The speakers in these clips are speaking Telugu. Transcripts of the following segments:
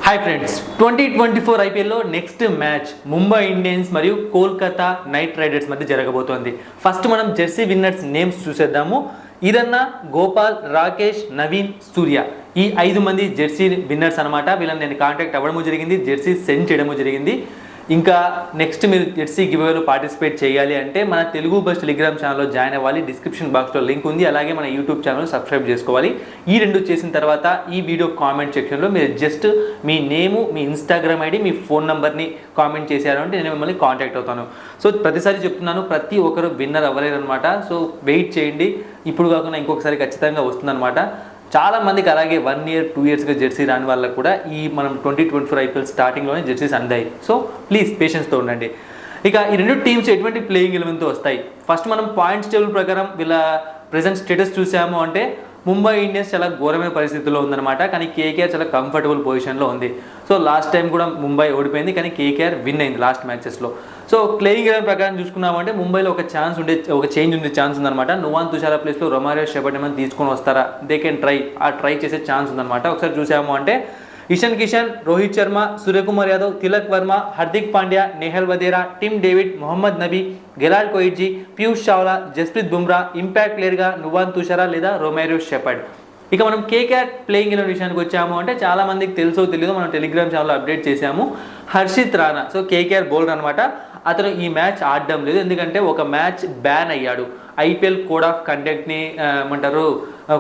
హాయ్ ఫ్రెండ్స్, 2024 ఐపీఎల్లో నెక్స్ట్ మ్యాచ్ ముంబై ఇండియన్స్ మరియు కోల్కతా నైట్ రైడర్స్ మధ్య జరగబోతోంది. ఫస్ట్ మనం జెర్సీ విన్నర్స్ నేమ్స్ చూసేద్దాము. ఈదన్న, గోపాల్, రాకేష్, నవీన్, సూర్య ఈ 5 మంది జెర్సీ విన్నర్స్ అనమాట. వీళ్ళని నేను కాంటాక్ట్ అవ్వడము జరిగింది, జెర్సీ సెండ్ చేయడము జరిగింది. ఇంకా నెక్స్ట్ మీరు జెర్సీ గివ్వేలో పార్టిసిపేట్ చేయాలి అంటే మన తెలుగు బస్ టెలిగ్రామ్ ఛానల్లో జాయిన్ అవ్వాలి. డిస్క్రిప్షన్ బాక్స్లో లింక్ ఉంది. అలాగే మన యూట్యూబ్ ఛానల్ సబ్స్క్రైబ్ చేసుకోవాలి. ఈ 2 చేసిన తర్వాత ఈ వీడియో కామెంట్ సెక్షన్లో మీరు జస్ట్ మీ నేము, మీ ఇన్స్టాగ్రామ్ ఐడి, మీ ఫోన్ నెంబర్ని కామెంట్ చేశారు అంటే నేను మిమ్మల్ని కాంటాక్ట్ అవుతాను. సో ప్రతిసారి చెప్తున్నాను, ప్రతి ఒక్కరు విన్నర్ అవ్వలేరు అనమాట. సో వెయిట్ చేయండి, ఇప్పుడు కాకుండా ఇంకొకసారి ఖచ్చితంగా వస్తుందన్నమాట. చాలా మందికి అలాగే 1 ఇయర్ 2 ఇయర్స్గా జెర్సీ రాని వాళ్ళకు కూడా ఈ మనం 2024 ఐపీఎల్ స్టార్టింగ్లోనే జెర్సీస్ అందాయి. సో ప్లీజ్ పేషెన్స్తో ఉండండి. ఇక ఈ 2 టీమ్స్ ఎటువంటి ప్లేయింగ్ ఎలెవెన్తో వస్తాయి. ఫస్ట్ మనం పాయింట్స్ టేబుల్ ప్రకారం వీళ్ళ ప్రెజెంట్ స్టేటస్ చూసాము అంటే ముంబై ఇండియన్స్ చాలా ఘోరమైన పరిస్థితుల్లో ఉందన్నమాట. కానీ కేకేఆర్ చాలా కంఫర్టబుల్ పొజిషన్లో ఉంది. సో లాస్ట్ టైం కూడా ముంబై ఓడిపోయింది, కానీ కేకేఆర్ విన్ అయింది లాస్ట్ మ్యాచెస్లో. సో ప్లేయింగ్ ఎలెవెన్ ప్రకారం చూసుకున్నామంటే ముంబైలో ఒక చేంజ్ ఉండే ఛాన్స్ ఉందన్నమాట. నువాన్ తుషారా ప్లేస్లో రొమారియో షెపర్డ్ తీసుకొని వస్తారా, దే కెన్ ట్రై చేసే ఛాన్స్ ఉందన్నమాట. ఒకసారి చూసాము అంటే Ishan Kishan, Rohit Sharma, Suryakumar Yadav, Tilak Varma, Hardik Pandya, Nehal Wadhera, Tim David, Mohammad Nabi, Gerald Coetzee, Piyush Chawla, Jasprit Bumrah, impact ప్లేయర్గా నువాన్ తుషారా లేదా రొమారియో షెపర్డ్. ఇక మనం కేకేఆర్ ప్లేయింగ్ ఎలెవెన్ విషయానికి వచ్చాము అంటే చాలా మందికి తెలుసో తెలియదో మనం టెలిగ్రామ్ ఛానల్లో అప్డేట్ చేశాము. Harshit Rana, so KKR bowler అనమాట. అతను ఈ మ్యాచ్ ఆడడం లేదు, ఎందుకంటే ఒక మ్యాచ్ బ్యాన్ అయ్యాడు. ఐపీఎల్ కోడ్ ఆఫ్ కండక్ట్ని ఏమంటారు,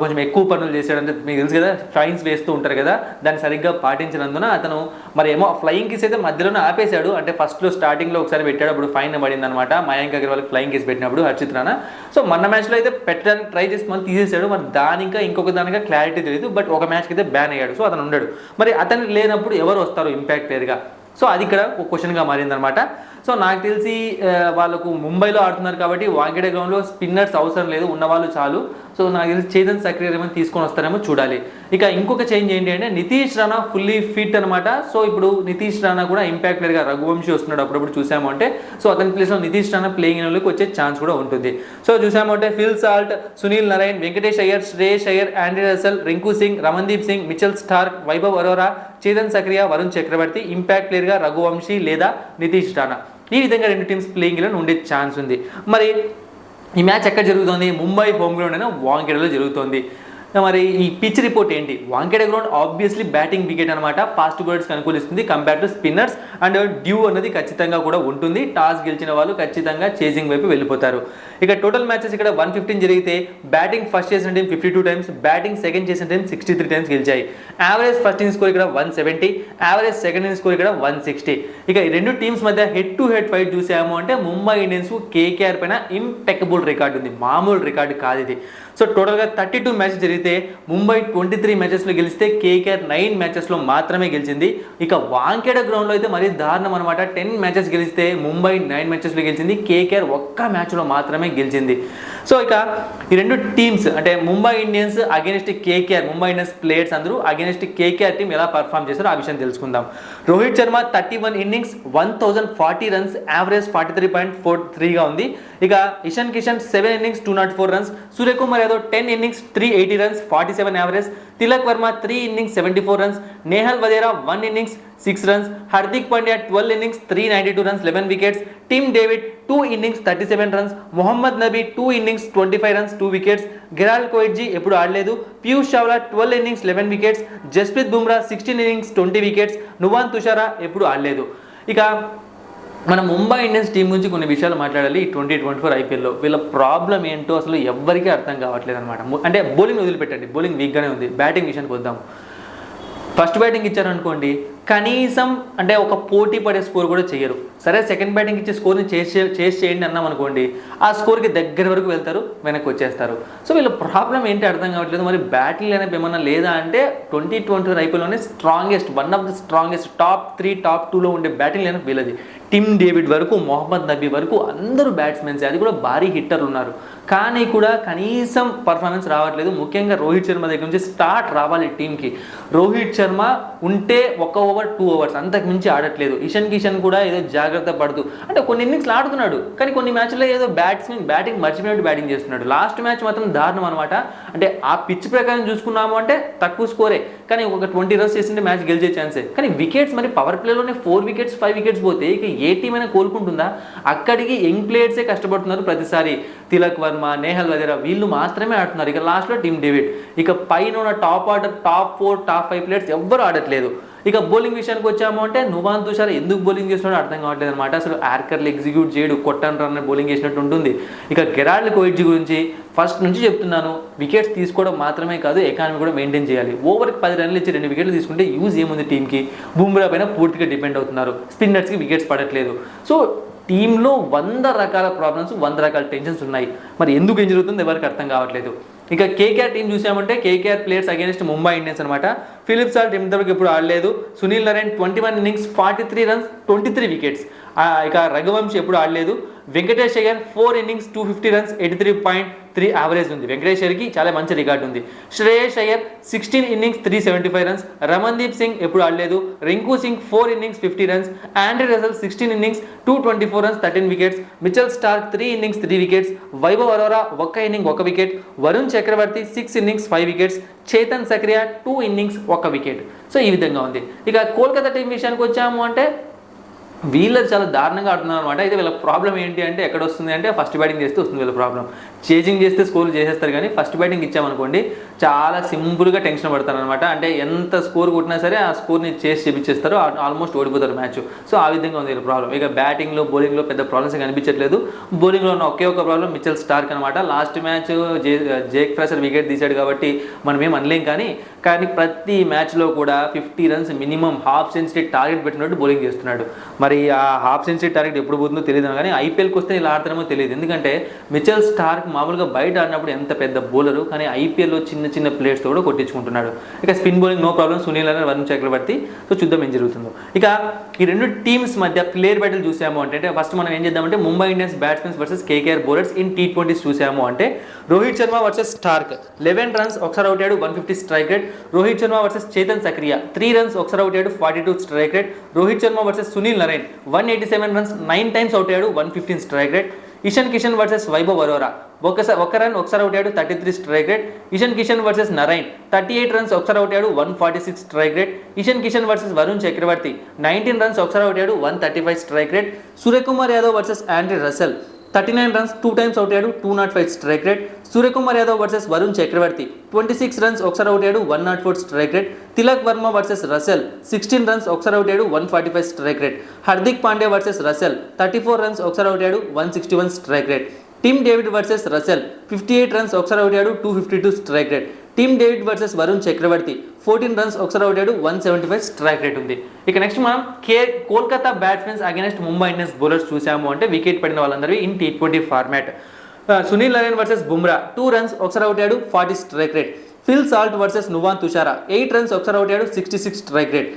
కొంచెం ఎక్కువ పనులు చేశాడంటే మీకు తెలుసు కదా, ఫైన్స్ వేస్తూ ఉంటారు కదా, దాన్ని సరిగ్గా పాటించినందున అతను మరి ఏమో ఫ్లయింగ్ కేసు అయితే మధ్యలోనే ఆపేశాడు. అంటే ఫస్ట్లో స్టార్టింగ్లో ఒకసారి పెట్టాడు, అప్పుడు ఫైన్ పడింది అనమాట. మయాంక్ అగర్వాల్కి ఫ్లయింగ్ కేసు పెట్టినప్పుడు హర్షిత్ రాణా. సో మన మ్యాచ్లో అయితే పెట్టడానికి ట్రై చేసి మళ్ళీ తీసేశాడు. మరి దానికా ఇంకొక దానికా క్లారిటీ తెలియదు. బట్ ఒక మ్యాచ్కి అయితే బ్యాన్ అయ్యాడు. సో అతను ఉన్నాడు. మరి అతను లేనప్పుడు ఎవరు వస్తారు ఇంపాక్ట్ ప్లేయర్గా? సో అది ఇక్కడ ఒక క్వశ్చన్గా మారిందనమాట. సో నాకు తెలిసి వాళ్ళకు ముంబైలో ఆడుతున్నారు కాబట్టి వాంఖేడే గ్రౌండ్లో స్పిన్నర్స్ అవసరం లేదు, ఉన్నవాళ్ళు చాలు. సో నాకు తెలిసి చేతన్ సక్రియర్ ఏమైనా తీసుకొని వస్తారేమో చూడాలి. ఇక ఇంకొక చేంజ్ ఏంటి అంటే నితీష్ రాణా ఫుల్లీ ఫిట్ అనమాట. సో ఇప్పుడు నితీష్ రాణా కూడా ఇంపాక్ట్ ప్లేయర్గా రఘువంశీ వస్తున్నాడు అప్పుడప్పుడు చూసాము అంటే. సో అతని ప్లేస్లో నితీష్ రాణా ప్లేయింగ్ ఎలెవెన్లోకి వచ్చే ఛాన్స్ కూడా ఉంటుంది. సో చూసాము అంటే Phil Salt, Sunil Narine, Venkatesh Iyer, Shreyas Iyer, Andre Russell, Rinku Singh, Ramandeep Singh, Mitchell Starc, Vaibhav Arora, Chetan Sakariya, Varun Chakravarthy, impact ప్లేయర్గా రఘువంశీ లేదా నితీష్ రాణా. ఈ విధంగా 2 టీమ్స్ ప్లేయింగ్ ఎలెవెన్ ఉండే ఛాన్స్ ఉంది. మరి ఈ మ్యాచ్ ఎక్కడ జరుగుతుంది? ముంబై హోమ్ గ్రౌండ్ అయినా వాంఖేడేలో జరుగుతుంది. మరి ఈ పిచ్ రిపోర్ట్ ఏంటి? Wankhede ground obviously batting wicket అనమాట. ఫాస్ట్ బౌలర్స్కి అనుకూలిస్తుంది compare to spinners. And dew అనేది ఖచ్చితంగా కూడా ఉంటుంది. టాస్ గెలిచిన వాళ్ళు ఖచ్చితంగా చేసింగ్ వైపు వెళ్ళిపోతారు. ఇక టోటల్ మ్యాచెస్ ఇక్కడ 115 జరిగితే బ్యాటింగ్ ఫస్ట్ చేసిన టీం 52 టైమ్స్, బ్యాటింగ్ సెకండ్ చేసిన టీం 63 టైమ్స్ గెలిచాయి. యావరేజ్ ఫస్ట్ ఇన్నింగ్ స్కోర్ ఇక్కడ 170, యావరేజ్ సెకండ్ ఇన్నింగ్ స్కోర్ ఇక్కడ 160. ఇక ఈ 2 టీమ్స్ మధ్య హెడ్ టు హెడ్ ఫైట్ చూసాము అంటే ముంబై ఇండియన్స్ కేకేఆర్ పైన ఇంపెక్కబుల్ రికార్డు ఉంది, మామూలు రికార్డు కాదు ఇది. సో టోటల్గా 32 మ్యాచెస్ జరిగితే ముంబై 23 మ్యాచెస్లో గెలిస్తే కేకేఆర్ 9 మ్యాచెస్లో మాత్రమే గెలిచింది. ఇక వాంఖేడే గ్రౌండ్లో అయితే మరీ దారుణం అనమాట. 10 మ్యాచెస్ గెలిస్తే ముంబై 9 మ్యాచెస్లో గెలిచింది, కేకేఆర్ ఒక్క మ్యాచ్లో మాత్రమే గెలిచింది. సో ఇక ఈ 2 టీమ్స్ అంటే Mumbai Indians against KKR, Mumbai Indians players అందరూ అగెనిస్ట్ కేకేఆర్ టీం ఎలా పర్ఫామ్ చేస్తారో ఆ విషయం తెలుసుకుందాం. Rohit Sharma 31 innings 1040 runs, average 43.43గా ఉంది. ఇక Ishan Kishan 7 innings 204 runs, Suryakumar Yadav 10 innings 380 runs 47 average, Tilak Varma 3 innings 74 runs, Nehal Wadhera 1 innings 6 runs, Hardik Pandya 12 innings 392 runs 11 wickets, Tim David 2 innings 37 runs, Mohammad Nabi 2 innings 25 runs 2 wickets, Gerald Coetzee ఎప్పుడు ఆడలేదు, Piyush Chawla 12 innings 11 wickets, Jasprit Bumrah 16 innings 20 wickets, Nuwan Thushara ఎప్పుడు ఆడలేదు. ఇక మన ముంబై ఇండియన్స్ టీం గురించి కొన్ని విషయాలు మాట్లాడాలి. ఈ 2024 ఐపీఎల్లో వీళ్ళ ప్రాబ్లం ఏంటో అసలు ఎవ్వరికీ అర్థం కావట్లేదు అనమాట. అంటే బౌలింగ్ వదిలిపెట్టండి, బౌలింగ్ వీక్గానే ఉంది. బ్యాటింగ్ విషయానికి వద్దాం. ఫస్ట్ బ్యాటింగ్ ఇచ్చారనుకోండి, కనీసం అంటే ఒక పోటీ పడే స్కోర్ కూడా చేయరు. సరే సెకండ్ బ్యాటింగ్ ఇచ్చే స్కోర్ని చేయండి అన్నాం అనుకోండి, ఆ స్కోర్కి దగ్గర వరకు వెళ్తారు, వెనక్కి వచ్చేస్తారు. సో వీళ్ళ ప్రాబ్లం ఏంటి అర్థం కావట్లేదు. మరి బ్యాటింగ్ లైనప్ ఏమన్నా లేదా అంటే 2024 ఐపీఎల్లోనే strongest, one of the strongest top 3 top 2లో ఉండే బ్యాటింగ్ లైనప్ వీళ్ళది. టిమ్ డేవిడ్ వరకు, మొహమ్మద్ నబీ వరకు అందరూ బ్యాట్స్మెన్స్, అది కూడా భారీ హిట్టర్లు ఉన్నారు. కానీ కూడా కనీసం పర్ఫార్మెన్స్ రావట్లేదు. ముఖ్యంగా రోహిత్ శర్మ దగ్గర నుంచి స్టార్ట్ రావాలి టీంకి. రోహిత్ శర్మ ఉంటే 1 ఓవర్ 2 ఓవర్స్ అంతకు మించి ఆడట్లేదు. ఇషాన్ కిషన్ కూడా ఏదో జాగ్రత్త పడుతూ అంటే కొన్ని ఇన్నింగ్స్లు ఆడుతున్నాడు, కానీ కొన్ని మ్యాచ్లో ఏదో బ్యాటింగ్ మర్చిపోయినట్టు బ్యాటింగ్ చేస్తున్నాడు. లాస్ట్ మ్యాచ్ మాత్రం దారుణం అనమాట. అంటే ఆ పిచ్ ప్రకారం చూసుకున్నాము అంటే తక్కువ స్కోరే, కానీ ఒక 20 రన్స్ చేసింటే మ్యాచ్ గెలిచే ఛాన్సే. కానీ వికెట్స్ మరి పవర్ ప్లేలోనే 4 వికెట్స్ 5 వికెట్స్ పోతే ఇక ఏ టీం అయినా కోలుకుంటుందా? అక్కడికి యంగ్ ప్లేయర్సే కష్టపడుతున్నారు ప్రతిసారి. తిలక్ వర్మ, నేహల్ వదేరా వీళ్ళు మాత్రమే ఆడుతున్నారు. ఇక లాస్ట్లో టీమ్ డేవిడ్. ఇక పైన ఉన్న top order, top 4, top 5 players ఎవ్వరు ఆడట్లేదు. ఇక బౌలింగ్ విషయానికి వచ్చాము అంటే నువాన్ తుషార్ ఎందుకు బౌలింగ్ చేస్తున్నాడో అర్థం కావట్లేదు అనమాట. అసలు యార్కర్లు ఎగ్జిక్యూట్ చేయడు, కొట్టన్ రన్ బౌలింగ్ చేసినట్టు ఉంటుంది. ఇక గెరాల్డ్ కోయిట్జీ గురించి ఫస్ట్ నుంచి చెప్తున్నాను, వికెట్స్ తీసుకోవడం మాత్రమే కాదు, ఎకానమీ కూడా మెయింటైన్ చేయాలి. ఓవర్కి 10 రన్లు ఇచ్చి 2 వికెట్లు తీసుకుంటే యూజ్ ఏముంది టీంకి? బుమ్రా పైన పూర్తిగా డిపెండ్ అవుతున్నారు. స్పిన్నర్స్కి వికెట్స్ పడట్లేదు. సో టీంలో 100 రకాల ప్రాబ్లమ్స్, 100 రకాల టెన్షన్స్ ఉన్నాయి. మరి ఎందుకు ఏం జరుగుతుందో ఎవరికి అర్థం కావట్లేదు. ఇక కేకేఆర్ టీం చూసామంటే KKR players against Mumbai Indians అనమాట. ఫిలిప్ సాల్ట్ ఇంతవరకు ఎప్పుడు ఆడలేదు. Sunil Narine 21 innings 43 runs 23 wickets. ఇక రఘువంశీ ఎప్పుడు ఆడలేదు. Venkatesh Iyer 4 innings 250 runs 83.3 average ఉంది. వెంకటేష్ అయ్యర్కి చాలా మంచి రికార్డు ఉంది. Shreyas Iyer 16 innings 375 runs. రమన్దీప్ సింగ్ ఎప్పుడు ఆడలేదు. Rinku Singh 4 innings 50 runs. Andre Russell 16 innings 224 runs 13 wickets. Mitchell Starc 3 innings 3 wickets. Vaibhav Arora 1 inning 1 wicket. Varun Chakravarthy 6 innings 5 wickets. Chetan Sakariya 2 innings 1 wicket. So ఈ విధంగా ఉంది. ఇక కోల్కతా టీం విషయానికి వచ్చాము అంటే వీళ్ళది చాలా దారుణంగా ఆడుతున్నారు అనమాట. అయితే వీళ్ళ ప్రాబ్లం ఏంటి అంటే ఎక్కడ వస్తుంది అంటే ఫస్ట్ బ్యాటింగ్ చేస్తే వస్తుంది వీళ్ళ ప్రాబ్లం. చేజింగ్ చేస్తే స్కోర్ చేసేస్తారు, కానీ ఫస్ట్ బ్యాటింగ్ ఇచ్చామనుకోండి చాలా సింపుల్గా టెన్షన్ పడతారు అనమాట. అంటే ఎంత స్కోర్ కొట్టినా సరే ఆ స్కోర్ని చేసి చేపించేస్తారు, ఆల్మోస్ట్ ఓడిపోతారు మ్యాచ్. సో ఆ విధంగా ఉంది వీళ్ళ ప్రాబ్లం. ఇక బ్యాటింగ్లో బౌలింగ్లో పెద్ద ప్రాబ్లమ్స్ కనిపించట్లేదు. బౌలింగ్లో ఉన్న ఒకే ఒక ప్రాబ్లం మిచెల్ స్టార్క్ అనమాట. లాస్ట్ మ్యాచ్ జేక్ ఫ్రాసర్ వికెట్ తీశాడు కాబట్టి మనం ఏం అనలేం, కానీ ప్రతి మ్యాచ్లో కూడా 50 runs minimum half century target పెట్టినట్టు బౌలింగ్ చేస్తున్నాడు. మరి ఆ హాఫ్ సెంచరీ టార్గెట్ ఎప్పుడు పోతుందో తెలియదు, కానీ ఐపీఎల్కి వస్తే ఇలా ఆడుతున్నామో తెలియదు. ఎందుకంటే మిచెల్ స్టార్క్ మామూలుగా బయట ఆడినప్పుడు ఎంత పెద్ద బౌలరు, కానీ ఐపీఎల్లో చిన్న చిన్న ప్లేయర్స్తో కూడా కొట్టించుకుంటున్నాడు. ఇక spin bowling no problem, Sunil Narine, Varun Chakravarthy. So చూద్దాం ఏం జరుగుతుందో. ఇక ఈ రెండు టీమ్స్ మధ్య ప్లేయర్ బ్యాటిల్ చూసాము అంటే ఫస్ట్ మనం ఏం చేద్దామంటే Mumbai Indians batsmens versus KKR bowlers in T20s చూసాము అంటే Rohit Sharma versus Starc 11 runs ఒకసారి అవుట్ అయ్యాడు 150 strike rate. Rohit Sharma versus Chetan Sakariya 3 runs ఒకసారి అవుట్ అయ్యాడు 42 strike rate. Rohit Sharma versus Sunil Narine 187 runs 9 times out అయ్యాడు 115 strike rate. Ishan Kishan versus Vaibhav Arora ఒక రన్ ఒకసారి అవుట్ అయ్యాడు 33 strike rate. Ishan Kishan versus Narine 38 runs ఒకసారి అవుట్ అయ్యాడు 146 strike rate. Ishan Kishan versus Varun Chakravarthy 19 runs ఒకసారి అవుట్ అయ్యాడు 135 strike rate. Suryakumar Yadav versus Andre Russell 39 runs 2 times out అయ్యాడు 205 strike rate. Suryakumar Yadav versus Varun Chakravarthy 26 runs ఒకసారి అవుట్ అయ్యాడు 104 strike rate. Tilak Varma versus Russell 16 runs ఒకసారి అవుట్ అయ్యాడు 145 strike rate. Hardik Pandya versus Russell 34 runs ఒకసారి అవుట్ అయ్యాడు 161 strike rate. Tim David versus Russell 58 runs ఒకసారి అవుట్ అయ్యాడు 252 strike rate. Tim David versus Varun Chakravarthy 14 runs ఒకసారి అవుట్ అయ్యాడు 175 స్ట్రైక్ రేట్ ఉంది. ఇక నెక్స్ట్ మనం Kolkata batsmens against Mumbai Indians bowlers చూసాము అంటే వికెట్ పడిన వాళ్ళందరూ in T20 format. Sunil Narine versus Bumrah 2 runs ఒకసారి అవుట్ అయ్యాడు 40 strike rate. Phil Salt versus Nuwan Thushara 8 runs ఒకసారి అవుట్ అయ్యాడు 66 strike rate.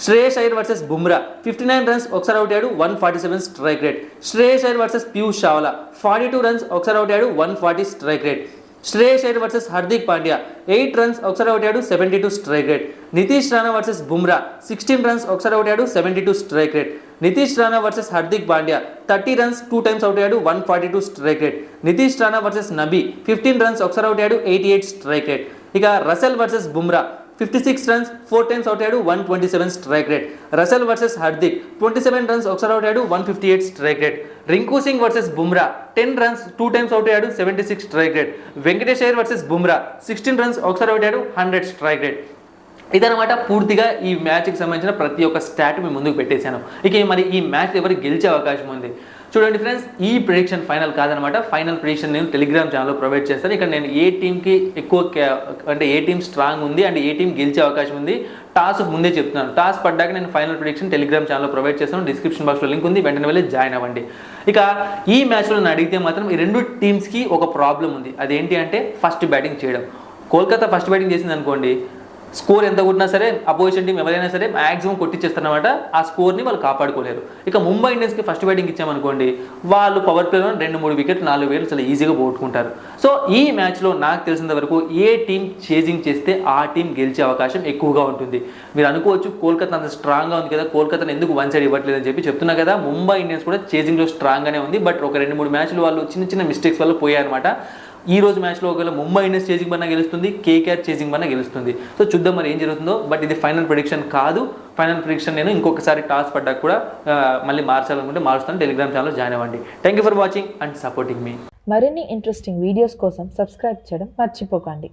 Shreyas Iyer versus Bumrah 59 runs ఒకసారి అవుట్ అయ్యాడు 147 strike rate. Shreyas Iyer versus Piyush Chawla 42 runs ఒకసారి అవుట్ అయ్యాడు 140 strike rate. Shreyas Iyer versus Hardik Pandya 8 runs ఒకసారి అవుట్ అయ్యాడు 72 strike rate. Nitish Rana versus Bumrah 16 runs ఒకసారి అవుట్ అయ్యాడు 72 strike rate. Nitish Rana versus Hardik Pandya 30 runs 2 times out అయ్యాడు 142 strike rate. Nitish Rana versus Nabi 15 runs ఒకసారి అవుట్ అయ్యాడు 88 స్ట్రైక్ రేట్. ఇక Russell versus Bumrah 56 runs 4 times out అయ్యాడు 127 strike rate. Russell versus Hardik 27 runs ఒకసారి అవుట్ అయ్యాడు 158 strike rate. Rinku Singh versus Bumrah 10 runs 2 times out అయ్యాడు 76 strike rate. Venkatesh Iyer versus Bumrah 16 runs ఒకసారి అవుట్ అయ్యాడు 100 స్ట్రైక్ రేట్. ఇదనమాట పూర్తిగా ఈ మ్యాచ్కి సంబంధించిన ప్రతి ఒక్క స్టాట్ మీ ముందుకు పెట్టేశాను. ఇక మరి ఈ మ్యాచ్ ఎవరికి గెలిచే అవకాశం ఉంది చూడండి ఫ్రెండ్స్. ఈ ప్రిడిక్షన్ ఫైనల్ కాదనమాట. ఫైనల్ ప్రిడిక్షన్ నేను టెలిగ్రామ్ ఛానల్లో ప్రొవైడ్ చేస్తాను. ఇక్కడ నేను ఏ టీంకి ఎక్కువ అంటే ఏ టీం స్ట్రాంగ్ ఉంది అండ్ ఏ టీం గెలిచే అవకాశం ఉంది టాస్ ముందే చెప్తున్నాను. టాస్ పడ్డాక నేను ఫైనల్ ప్రిడిక్షన్ టెలిగ్రామ్ ఛానల్లో ప్రొవైడ్ చేస్తాను. డిస్క్రిప్షన్ బాక్స్లో లింక్ ఉంది, వెంటనే వెళ్ళి జాయిన్ అవ్వండి. ఇక ఈ మ్యాచ్లో నన్ను అడిగితే మాత్రం ఈ రెండు టీమ్స్కి ఒక ప్రాబ్లం ఉంది. అదేంటి అంటే ఫస్ట్ బ్యాటింగ్ చేయడం. కోల్కతా ఫస్ట్ బ్యాటింగ్ చేసింది అనుకోండి, స్కోర్ ఎంత కొట్టినా సరే అపోజిషన్ టీం ఎవరైనా సరే మ్యాక్సిమం కొట్టించేస్తారనమాట. ఆ స్కోర్ని వాళ్ళు కాపాడుకోలేరు. ఇక ముంబై ఇండియన్స్కి ఫస్ట్ బ్యాటింగ్ ఇచ్చామనుకోండి, వాళ్ళు పవర్ ప్లేలో 2-3 వికెట్లు 4 వికెట్లు చాలా ఈజీగా పోగొట్టుకుంటారు. సో ఈ మ్యాచ్లో నాకు తెలిసినంత వరకు ఏ టీం చేజింగ్ చేస్తే ఆ టీం గెలిచే అవకాశం ఎక్కువగా ఉంటుంది. మీరు అనుకోవచ్చు కోల్కతా అంత స్ట్రాంగ్గా ఉంది కదా, కోల్కతాను ఎందుకు వన్ సైడ్ ఇవ్వట్లేదని చెప్తున్నా కదా. ముంబై ఇండియన్స్ కూడా చేజింగ్లో స్ట్రాంగ్గానే ఉంది. బట్ ఒక 2-3 మ్యాచ్లు వాళ్ళు చిన్న చిన్న మిస్టేక్స్ వల్ల పోయారనమాట. ఈ రోజు మ్యాచ్లో ఒకవేళ ముంబై ఇండియన్స్ చేజింగ్ పైన గెలుస్తుంది, కేకేఆర్ చేజింగ్ పైన గెలుస్తుంది. సో చూద్దాం మరి ఏం జరుగుతుందో. బట్ ఇది ఫైనల్ ప్రెడిక్షన్ కాదు. ఫైనల్ ప్రెడిక్షన్ నేను ఇంకొకసారి టాస్ పడ్డాక కూడా మళ్ళీ మార్చాలనుకుంటే మారుస్తాను. టెలిగ్రామ్ ఛానల్లో జాయిన్ అవ్వండి. Thank you for watching and supporting మీ. మరిన్ని ఇంట్రెస్టింగ్ వీడియోస్ కోసం సబ్స్క్రైబ్ చేయడం మర్చిపోకండి.